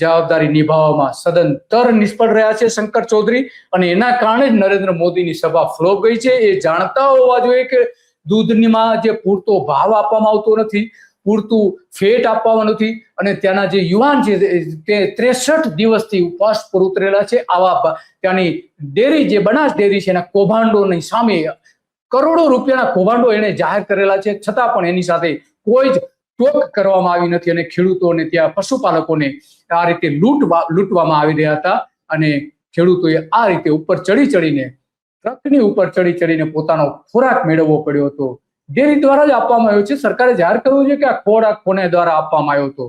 જવાબદારી નિભાવવામાં સદંતર નિષ્ફળ રહ્યા છે શંકર ચૌધરી, અને એના કારણે જ નરેન્દ્ર મોદીની સભા ફ્લોપ ગઈ છે. એ જાણતા હોવા જોઈએ કે દૂધમાં જે પૂરતો ભાવ આપવામાં આવતો નથી, પૂરતું ફેટ આપવામાં નથી, અને ત્યાંના જે યુવાન છે તે 63 દિવસથી ઉપવાસ પર ઉતરેલા છે. આવા ત્યાંની ડેરી જે બનાસ ડેરી છે એના કૌભાંડોની સામે કરોડો રૂપિયાના કૌભાંડો એને જાહેર કરેલા છે, છતાં પણ એની સાથે કોઈ જ ટોક કરવામાં આવી નથી, અને ખેડૂતોને ત્યાં પશુપાલકોને આ રીતે લૂંટવામાં આવી રહ્યા હતા, અને ખેડૂતોએ આ રીતે ઉપર ચડીને ટ્રકની ઉપર ચડીને પોતાનો ખોરાક મેળવવો પડ્યો હતો. ડેરી દ્વારા જ આપવામાં આવ્યો છે. સરકારે જાહેર કરવું છે કે આ ખોરાક કોને દ્વારા આપવામાં આવ્યો હતો.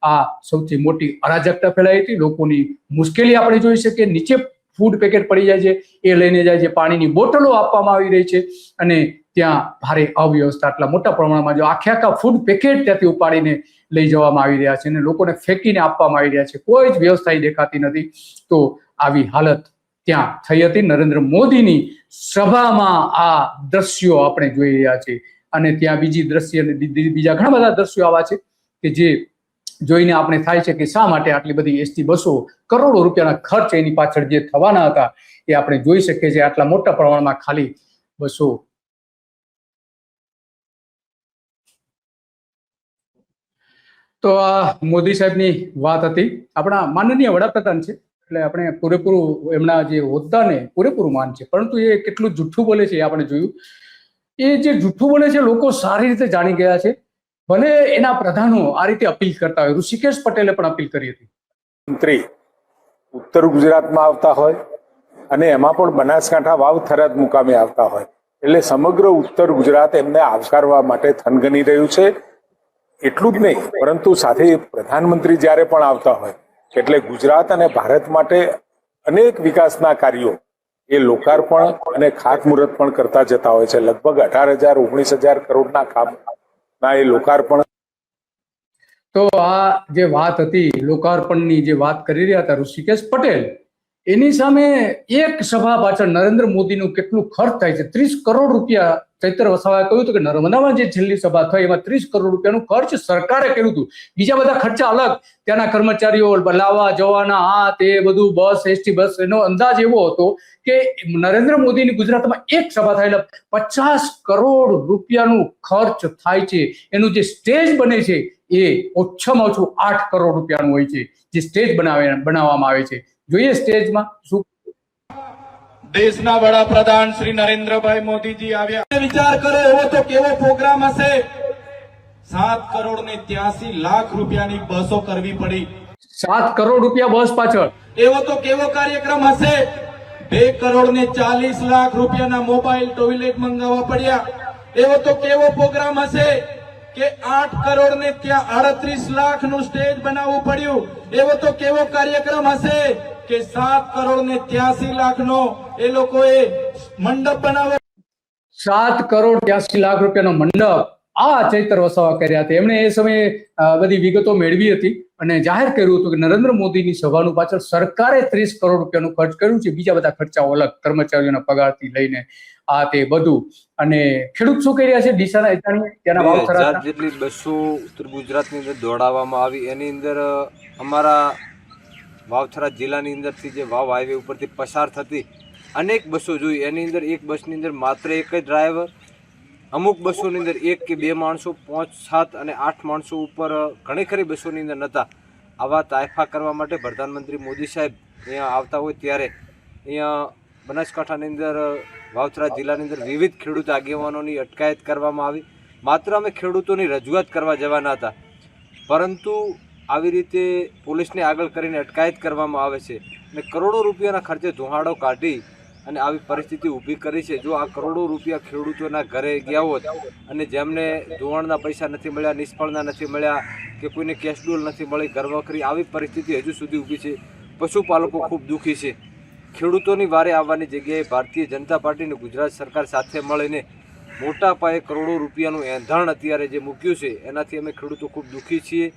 આ સૌથી મોટી અરાજકતા ફેલાઈ હતી. લોકોની મુશ્કેલી આપણે જોઈ શકીએ. નીચે ફૂડ પેકેટ પડી જાય છે, એ લઈને જાય છે, પાણીની બોટલો આપવામાં આવી રહી છે, અને ત્યાં ભારે અવ્યવસ્થા. આટલા મોટા પ્રમાણમાં જો આખા ફૂડ પેકેટ ત્યાંથી ઉપાડીને લઈ જવામાં આવી રહ્યા છે અને લોકોને ફેંકીને આપવામાં આવી રહ્યા છે. કોઈ જ વ્યવસ્થા દેખાતી નથી. તો આવી હાલત ત્યાં થઈ હતી. નરેન્દ્ર મોદીની સભામાં આ દ્રશ્યો આપણે જોઈ રહ્યા છે, અને ત્યાં બીજા ઘણા બધા દ્રશ્યો આવા છે કે જે જોઈને આપણે થાય છે કે શા માટે આટલી બધી એસટી બસો, કરોડો રૂપિયાના ખર્ચ એની પાછળ જે થવાના હતા એ આપણે જોઈ શકીએ છીએ. આટલા મોટા પ્રમાણમાં ખાલી બસો. તો આ મોદી સાહેબની વાત હતી. આપણા માનનીય વડાપ્રધાન છે એટલે આપણે પૂરેપૂરું એમના જે હોદ્દાને પૂરેપૂરું માન છે, પરંતુ એ કેટલું જુઠ્ઠું બોલે છે એ આપણે જોયું. એ જે જુઠ્ઠું બોલે છે લોકો સારી રીતે જાણી ગયા છે. ભલે એના પ્રધાનો આ રીતે અપીલ કરતા હોય, ઋષિકેશ પટેલે પણ અપીલ કરી હતી. મંત્રી ઉત્તર ગુજરાતમાં આવતા હોય અને એમાં પણ બનાસકાંઠા વાવ થરાદ મુકામે આવતા હોય એટલે સમગ્ર ઉત્તર ગુજરાત એમને આવકારવા માટે થનગની રહ્યું છે. એટલું જ નહીં, પરંતુ સાથે પ્રધાનમંત્રી જ્યારે પણ આવતા હોય એટલે ગુજરાત અને ભારત માટે અનેક વિકાસના કાર્યો એ લોકાર્પણ અને ખાતમુહૂર્ત પણ કરતા જતા હોય છે. લગભગ 18,000-19,000 કરોડના કામના એ લોકાર્પણ. તો આ જે વાત હતી લોકાર્પણની, જે વાત કરી રહ્યા હતા ઋષિકેશ પટેલ, એની સામે એક સભા પાછળ નરેન્દ્ર મોદીનું કેટલું ખર્ચ થાય છે. 30 કરોડ રૂપિયા. ચૈતર વસાવાએ કહ્યું હતું કે નર્મદામાં જે છેલ્લી સભા થઈ એમાં 30 કરોડ રૂપિયાનું ખર્ચ સરકારે કર્યું હતું. બીજા બધા ખર્ચા અલગ, ત્યાંના કર્મચારીઓ લાવવા જવાના, આ તે બધું, બસ, એસટી બસ, એનો અંદાજ એવો હતો કે નરેન્દ્ર મોદીની ગુજરાતમાં એક સભા થાય એટલે 50 કરોડ રૂપિયાનું ખર્ચ થાય છે. એનું જે સ્ટેજ બને છે એ ઓછામાં ઓછું 8 કરોડ રૂપિયાનું હોય છે, જે સ્ટેજ બનાવવામાં આવે છે. જોઈએ સ્ટેજમાં શું. દેશના વડાપ્રધાન શ્રી નરેન્દ્રભાઈ મોદીજી આવ્યા. વિચાર કરો એવો તો કેવો પ્રોગ્રામ હશે. 7 કરોડ ને 83 લાખ રૂપિયાની બસો કરવી પડી. 7 કરોડ રૂપિયા બસ પાછળ. એવો તો કેવો કાર્યક્રમ હશે. 2 કરોડ ને 40 લાખ રૂપિયાના મોબાઈલ ટોયલેટ મંગાવવા પડ્યા. એવો તો કેવો પ્રોગ્રામ હશે કે 8 કરોડ ને ત્યાં 38 લાખ નું સ્ટેજ બનાવવું પડ્યું. એવો તો કેવો કાર્યક્રમ હશે કે 7 કરોડ ને 83 લાખ નો એ લોકોએ મંડપ બનાવ્યો. 7 કરોડ 83 લાખ રૂપિયાનો મંડપ આ ચૈતર વસાવા કર્યા હતા. એમણે એ સમયે બધી વિગતો મેળવી હતી અને જાહેર કર્યું હતું કે નરેન્દ્ર મોદીની સભાનું પાછળ સરકારે 30 કરોડ રૂપિયાનું ખર્ચ કર્યું છે. બીજા બધા ખર્ચાઓ અલગ, કર્મચારીઓના પગારથી લઈને આ તે બધું. અને ખેડૂત શું કરી રહ્યા છે? ડીસાના ત્યાંના વાવથરા જેટલી બસો ઉત્તર ગુજરાતની અંદર દોડાવવામાં આવી. એની અંદર અમારા વાવથરા જિલ્લાની અંદરથી જે વાવ હાઈવે ઉપરથી પસાર થતી અનેક બસો જોઈ. એની અંદર એક બસની અંદર માત્ર એક જ ડ્રાઈવર, અમુક બસોની અંદર 1 કે 2 માણસો, 5, 7 અને 8 માણસો ઉપર ઘણી ખરી બસોની અંદર નહોતા. આવા તાયફા કરવા માટે પ્રધાનમંત્રી મોદી સાહેબ અહીંયા આવતા હોય ત્યારે અહીંયા બનાસકાંઠાની અંદર વાવથરા જિલ્લાની અંદર વિવિધ ખેડૂત આગેવાનોની અટકાયત કરવામાં આવી. માત્ર અમે ખેડૂતોની રજૂઆત કરવા જવાના હતા, પરંતુ આવી રીતે પોલીસને આગળ કરીને અટકાયત કરવામાં આવે છે અને કરોડો રૂપિયાના ખર્ચે ધુહાડો કાઢી અને આવી પરિસ્થિતિ ઊભી કરી છે. જો આ કરોડો રૂપિયા ખેડૂતોના ઘરે ગયા હોત અને જેમને ધોવાણના પૈસા નથી મળ્યા, નિષ્ફળના નથી મળ્યા કે કોઈને કેશડોલ નથી મળી, ઘરવખરી, આવી પરિસ્થિતિ હજુ સુધી ઊભી છે. પશુપાલકો ખૂબ દુઃખી છે. ખેડૂતોની વારે આવવાની જગ્યાએ ભારતીય જનતા પાર્ટીને ગુજરાત સરકાર સાથે મળીને મોટા પાયે કરોડો રૂપિયાનું એંધાણ અત્યારે જે મૂક્યું છે એનાથી અમે ખેડૂતો ખૂબ દુઃખી છીએ.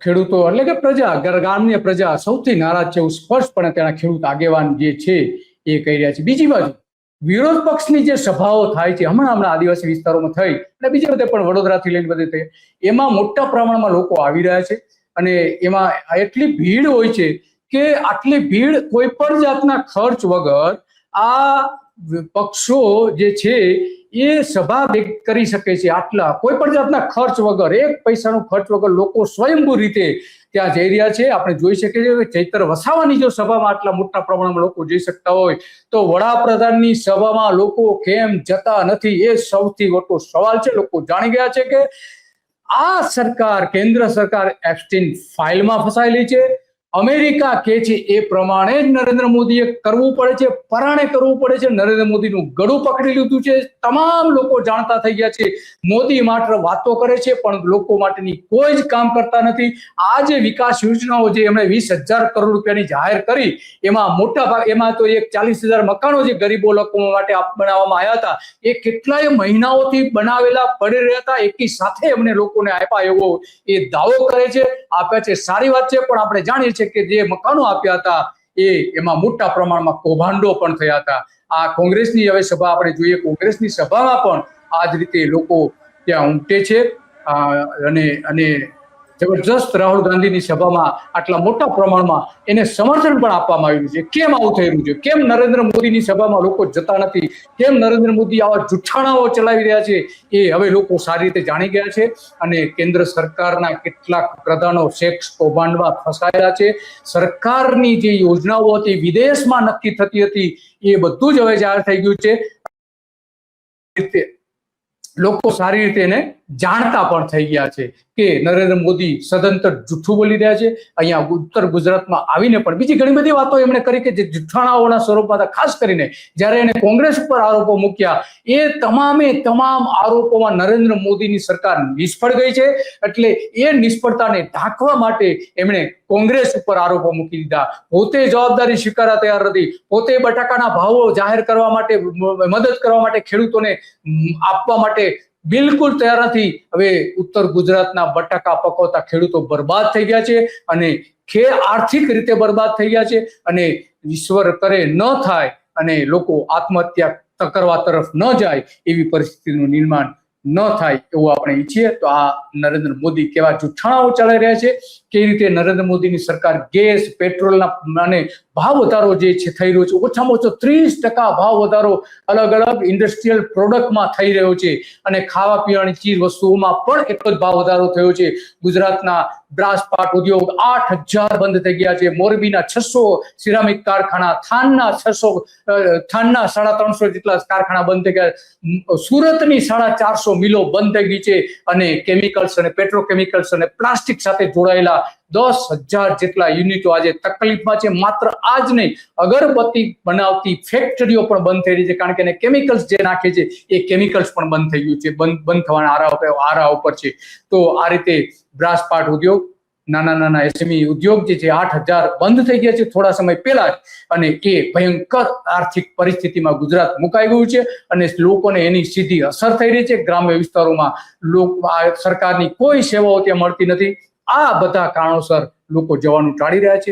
ખેડૂતો એટલે કે પ્રજા, ગ્રામ્ય પ્રજા સૌથી નારાજ છે એવું સ્પષ્ટપણે તેના ખેડૂત આગેવાન જે છે એ કહી રહ્યા છે. બીજી બાજુ વિરોધ પક્ષની જે સભાઓ થાય છે, હમણાં આદિવાસી વિસ્તારોમાં થઈ અને બીજે બધે પણ વડોદરાથી લઈને બધે થઈ, એમાં મોટા પ્રમાણમાં લોકો આવી રહ્યા છે. અને એમાં એટલી ભીડ હોય છે કે આટલી ભીડ કોઈ પણ જાતના ખર્ચ વગર આ પક્ષો જે છે એ સભા કરી શકે છે. આટલા કોઈ પણ જાતના ખર્ચ વગર, એક પૈસાનો ખર્ચ વગર લોકો સ્વયંભૂ રીતે ત્યાં જઈ રહ્યા છે. આપણે જોઈ શકીએ છીએ કે ચૈતર વસાવાની જો સભામાં આટલા મોટા પ્રમાણમાં લોકો જઈ શકતા હોય તો વડાપ્રધાનની સભામાં લોકો કેમ જતા નથી એ સૌથી મોટો સવાલ છે. લોકો જાણી ગયા છે કે આ સરકાર, કેન્દ્ર સરકાર એપ્સ્ટીન ફાઇલમાં ફસાયેલી છે. અમેરિકા કે છે એ પ્રમાણે જ નરેન્દ્ર મોદીએ કરવું પડે છે, પરાણે કરવું પડે છે. નરેન્દ્ર મોદીનું ગળું પકડી લીધું છે. તમામ લોકો જાણતા થઈ ગયા છે. મોદી માત્ર વાતો કરે છે પણ લોકો માટેની કોઈ જ કામ કરતા નથી. આ જે વિકાસ યોજનાઓ જે એમણે 20,000 કરોડ રૂપિયાની જાહેર કરી, એમાં મોટા ભાગ, એમાં તો એક 40,000 મકાનો જે ગરીબો લોકો માટે બનાવવામાં આવ્યા હતા એ કેટલાય મહિનાઓથી બનાવેલા પડી રહ્યા હતા, એકી સાથે એમને લોકોને આપ્યા એવો એ દાવો કરે છે. આપ્યા છે, સારી વાત છે, પણ આપણે જાણીએ છીએ કે જે મકાનો આપ્યા હતા એમાં મોટા પ્રમાણમાં કૌભાંડો પણ થયા હતા. આ કોંગ્રેસની હવે સભા આપણે જોઈએ, કોંગ્રેસની સભામાં પણ આ જ રીતે લોકો ત્યાં ઉમટે છે અને જબરજસ્ત રાહુલ ગાંધીની સભામાં આટલા મોટા પ્રમાણમાં એને સમર્થન પણ આપવામાં આવ્યું છે. કેમ આવું થઈ રહ્યું છે? કેમ નરેન્દ્ર મોદીની સભામાં લોકો જતા નથી? કેમ નરેન્દ્ર મોદી આવા જુઠ્ઠાણાઓ ચલાવી રહ્યા છે? એ હવે લોકો સારી રીતે જાણી ગયા છે. અને કેન્દ્ર સરકારના કેટલાક પ્રધાનો સેક્સ કૌભાંડમાં ફસાયેલા છે. સરકારની જે યોજનાઓ હતી વિદેશમાં નક્કી થતી હતી એ બધું જ હવે જાહેર થઈ ગયું છે. લોકો સારી રીતે એને જાણતા પણ થઈ ગયા છે કે નરેન્દ્ર મોદી સદંતર જૂઠું બોલી રહ્યા છે. અહીંયા ઉત્તર ગુજરાતમાં આવીને પણ બીજી ઘણી બધી વાતો એમણે કરી કે જે જુઠ્ઠાણાઓના સ્વરૂપમાં હતા. ખાસ કરીને જ્યારે એને કોંગ્રેસ ઉપર આરોપો મૂક્યા એ તમામે તમામ આરોપોમાં નરેન્દ્ર મોદીની સરકાર નિષ્ફળ ગઈ છે. એટલે એ નિષ્ફળતાને ઢાંકવા માટે એમણે કોંગ્રેસ ઉપર આરોપો મૂકી દીધા. પોતે જવાબદારી સ્વીકારવા તૈયાર નથી. પોતે બટાકાના ભાવો જાહેર કરવા માટે, મદદ કરવા માટે, ખેડૂતોને આપવા માટે બિલકુલ તૈયાર નથી. હવે ઉત્તર ગુજરાતના બટાકા પકવતા ખેડૂતો બરબાદ થઈ ગયા છે અને આર્થિક રીતે બરબાદ થઈ ગયા છે અને ઈશ્વર કરે ન થાય અને લોકો આત્મહત્યા કરવા તરફ ન જાય એવી પરિસ્થિતિનું નિર્માણ ન થાય એવું આપણે ઈચ્છીએ. તો આ નરેન્દ્ર મોદી કેવા જુઠ્ઠાણાઓ ચલાવી રહ્યા છે, કેવી રીતે નરેન્દ્ર મોદીની સરકાર ગેસ, પેટ્રોલના અને ભાવ વધારો જે છે થઈ રહ્યો છે, ઓછામાં ઓછો 30% ભાવ વધારો અલગ અલગ ઇન્ડસ્ટ્રીયલ પ્રોડક્ટમાં થઈ રહ્યો છે અને ખાવા પીવાની ચીજ વસ્તુઓમાં પણ એટલો જ ભાવ વધારો થયો છે. ગુજરાતના બ્રાસપાટ ઉદ્યોગ 8,000 બંધ થઈ ગયા છે. મોરબીના 600 સિરામિક કારખાના, થાનના 350 જેટલા કારખાના બંધ થઈ ગયા. સુરતની 450 મિલો બંધ થઈ ગઈ છે અને કેમિકલ્સ અને પેટ્રોકેમિકલ્સ અને પ્લાસ્ટિક સાથે જોડાયેલા 10,000 જેટલા યુનિટો આજે તકલીફમાં છે. માત્ર આ જ નહીં, અગરબત્તી બનાવતી ફેક્ટરીઓ પણ બંધ થઈ રહી છે કારણ કે એને કેમિકલ્સ જે નાખે છે એ કેમિકલ્સ પણ બંધ થઈ ગયું છે, બંધ થવાના આરા ઉપર છે. તો આ રીતે બ્રાસપાટ ઉદ્યોગ, નાના નાના એસએમઈ ઉદ્યોગ જે છે 8,000 બંધ થઈ ગયા છે થોડા સમય પહેલા જ, અને એ ભયંકર આર્થિક પરિસ્થિતિમાં ગુજરાત મુકાઈ ગયું છે અને લોકોને એની સીધી અસર થઈ રહી છે. ગ્રામ્ય વિસ્તારોમાં સરકારની કોઈ સેવાઓ ત્યાં મળતી નથી. આ બધા કારણોસર લોકો જવાનું ટાળી રહ્યા છે.